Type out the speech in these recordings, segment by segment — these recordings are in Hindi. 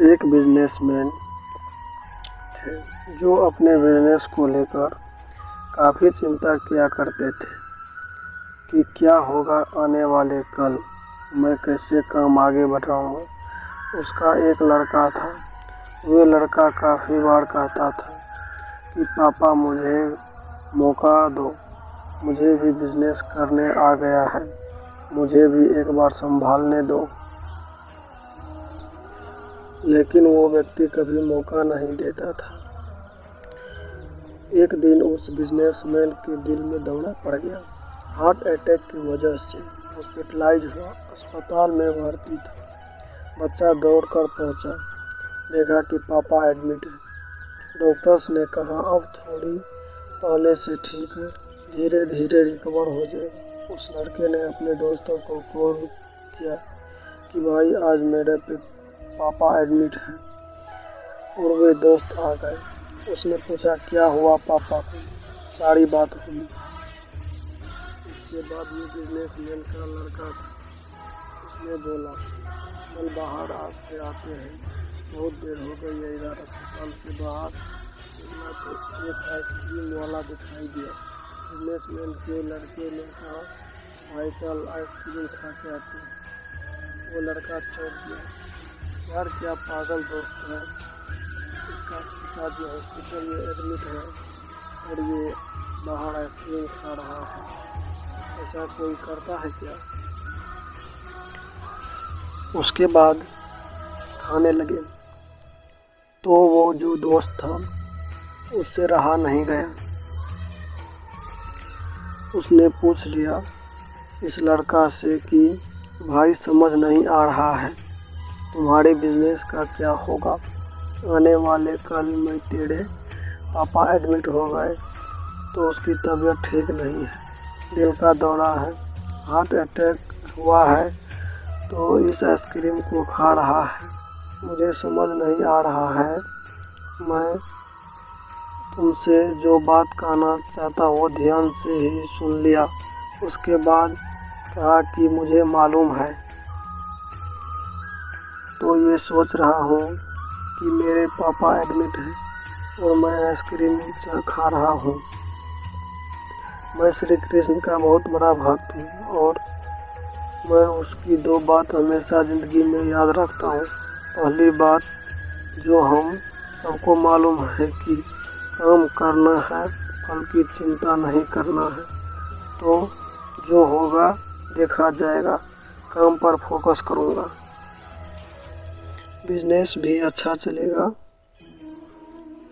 एक बिजनेसमैन थे जो अपने बिजनेस को लेकर काफ़ी चिंता किया करते थे कि क्या होगा आने वाले कल, मैं कैसे काम आगे बढ़ाऊंगा। उसका एक लड़का था। वह लड़का काफ़ी बार कहता था कि पापा मुझे मौका दो, मुझे भी बिजनेस करने आ गया है, मुझे भी एक बार संभालने दो। लेकिन वो व्यक्ति कभी मौका नहीं देता था। एक दिन उस बिजनेसमैन के दिल में दौरा पड़ गया। हार्ट अटैक की वजह से हॉस्पिटलाइज हुआ, अस्पताल में भर्ती था। बच्चा दौड़कर पहुंचा, देखा कि पापा एडमिट है। डॉक्टर्स ने कहा अब थोड़ी पहले से ठीक है, धीरे धीरे रिकवर हो जाएगा। उस लड़के ने अपने दोस्तों को कॉल किया कि भाई आज मेरे पापा एडमिट हैं, और वे दोस्त आ गए। उसने पूछा क्या हुआ पापा को। सारी बात हुई। उसके बाद ये बिजनेसमैन का लड़का था। उसने बोला चल बाहर आज से आते हैं, बहुत देर हो गई है इधर। अस्पताल से बाहर निकला तो एक आइसक्रीम वाला दिखाई दिया। बिजनेसमैन के लड़के ने कहा भाई चल आइसक्रीम खा के आते हैं। वो लड़का चौंक गया, यार क्या पागल दोस्त है, इसका पिताजी हॉस्पिटल में एडमिट है और ये बाहर आइसक्रीम खा रहा है, ऐसा कोई करता है क्या। उसके बाद खाने लगे तो वो जो दोस्त था उससे रहा नहीं गया। उसने पूछ लिया इस लड़का से कि भाई समझ नहीं आ रहा है तुम्हारे बिजनेस का क्या होगा। आने वाले कल में तेरे पापा एडमिट हो गए तो उसकी तबीयत ठीक नहीं है, दिल का दौरा है, हार्ट अटैक हुआ है तो इस आइसक्रीम को खा रहा है। मुझे समझ नहीं आ रहा है, मैं तुमसे जो बात कहना चाहता वो ध्यान से ही सुन लिया। उसके बाद कहा कि मुझे मालूम है, तो ये सोच रहा हूँ कि मेरे पापा एडमिट हैं और मैं आइसक्रीम खा रहा हूँ। मैं श्री कृष्ण का बहुत बड़ा भक्त हूँ और मैं उसकी दो बात हमेशा ज़िंदगी में याद रखता हूँ। पहली बात जो हम सबको मालूम है कि काम करना है, फल की चिंता नहीं करना है, तो जो होगा देखा जाएगा, काम पर फोकस करूँगा, बिजनेस भी अच्छा चलेगा।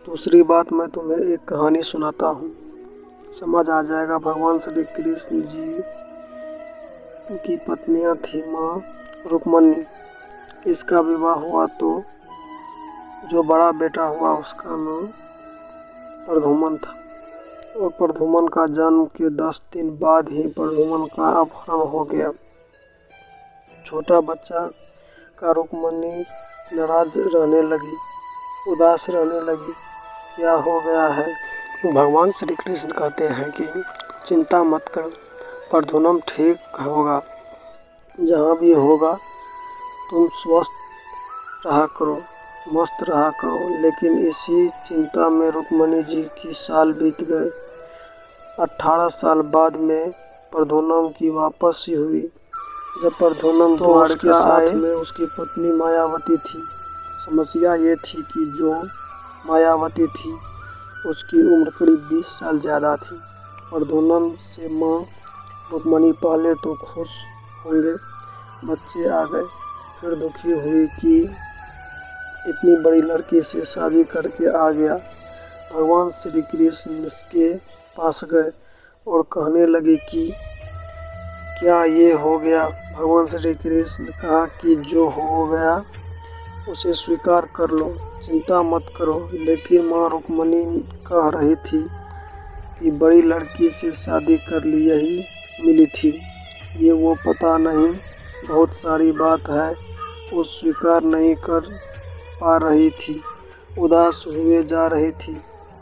दूसरी बात मैं तुम्हें एक कहानी सुनाता हूँ, समझ आ जाएगा। भगवान श्री कृष्ण जी की पत्नियाँ थी माँ रुक्मणी। इसका विवाह हुआ तो जो बड़ा बेटा हुआ उसका नाम प्रद्युम्न था, और प्रद्युम्न का जन्म के 10 दिन बाद ही प्रद्युम्न का अपहरण हो गया। छोटा बच्चा का रुक्मणी नाराज रहने लगी, उदास रहने लगी, क्या हो गया है। भगवान श्री कृष्ण कहते हैं कि चिंता मत करो, प्रद्युम्न ठीक होगा, जहाँ भी होगा तुम स्वस्थ रहा करो, मस्त रहा करो। लेकिन इसी चिंता में रुक्मणी जी की साल बीत गए। 18 साल बाद में प्रद्युम्न की वापसी हुई। जब प्रद्युम्न द्वार के साथ में उसकी पत्नी मायावती थी। समस्या ये थी कि जो मायावती थी उसकी उम्र करीब 20 साल ज़्यादा थी। प्रद्युम्न से माँ रुक्मणी पहले तो खुश होंगे, बच्चे आ गए, फिर दुखी हुई कि इतनी बड़ी लड़की से शादी करके आ गया। भगवान श्री कृष्ण के पास गए और कहने लगे कि क्या ये हो गया। भगवान श्री कृष्ण ने कहा कि जो हो गया उसे स्वीकार कर लो, चिंता मत करो। लेकिन माँ रुक्मणी कह रही थी कि बड़ी लड़की से शादी कर ली, यही मिली थी, ये वो पता नहीं, बहुत सारी बात है, वो स्वीकार नहीं कर पा रही थी, उदास हुए जा रही थी,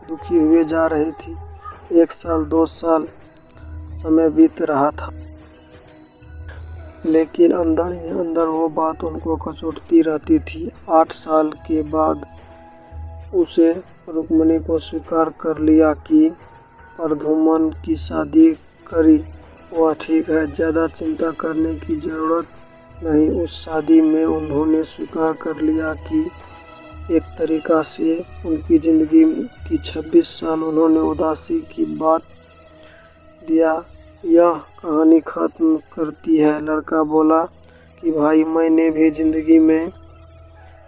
दुखी हुए जा रही थी। 1 साल 2 साल समय बीत रहा था। लेकिन अंदर ही अंदर वो बात उनको कचोटती रहती थी। 8 साल के बाद उसे रुक्मिणी को स्वीकार कर लिया कि प्रद्युम्न की शादी करी, वह ठीक है, ज़्यादा चिंता करने की ज़रूरत नहीं। उस शादी में उन्होंने स्वीकार कर लिया कि एक तरीक़ा से उनकी ज़िंदगी की 26 साल उन्होंने उदासी की बात दिया। यह कहानी ख़त्म करती है। लड़का बोला कि भाई, मैंने भी ज़िंदगी में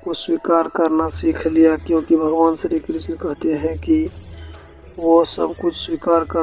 कुछ स्वीकार करना सीख लिया, क्योंकि भगवान श्री कृष्ण कहते हैं कि वो सब कुछ स्वीकार कर